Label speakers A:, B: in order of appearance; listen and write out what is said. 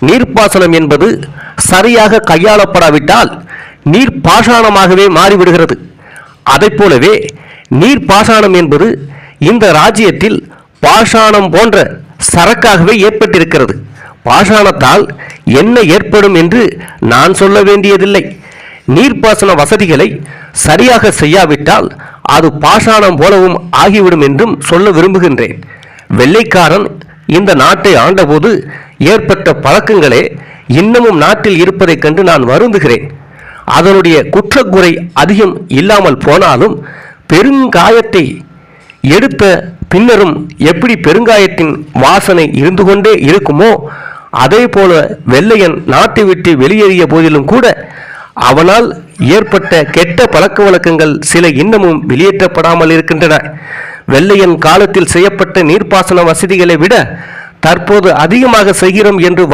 A: நீர்ப்பாசனம் என்பது சரியாக கையாளப்படாவிட்டால் நீர் பாஷாணமாகவே மாறிவிடுகிறது. அதைப் போலவே நீர்ப்பாசனம் என்பது இந்த ராஜ்யத்தில் பாஷாணம் போன்ற சரக்காகவே ஏற்பட்டிருக்கிறது. பாஷாணத்தால் என்ன ஏற்படும் என்று நான் சொல்ல வேண்டியதில்லை. நீர்ப்பாசன வசதிகளை சரியாக செய்யாவிட்டால் அது பாஷாணம் போலவும் ஆகிவிடும் என்றும் சொல்ல விரும்புகின்றேன். வெள்ளைக்காரன் இந்த நாட்டை ஆண்டபோது ஏற்பட்ட பழக்கங்களே இன்னமும் நாட்டில் இருப்பதைக் கண்டு நான் வருந்துகிறேன். அதனுடைய குற்றக்குறை அதிகம் இல்லாமல் போனாலும் பெருங்காயத்தை எடுத்த பின்னரும் எப்படி பெருங்காயத்தின் வாசனை இருந்து கொண்டே இருக்குமோ அதே போல வெள்ளையன் நாட்டை விட்டு வெளியேறிய போதிலும் கூட அவனால் ஏற்பட்ட கெட்ட பழக்க வழக்கங்கள் சில இன்னமும் வெளியேற்றப்படாமல் இருக்கின்றன. வெள்ளையன் காலத்தில் செய்யப்பட்ட நீர்ப்பாசன வசதிகளை விட தற்போது அதிகமாக செய்கிறோம் என்று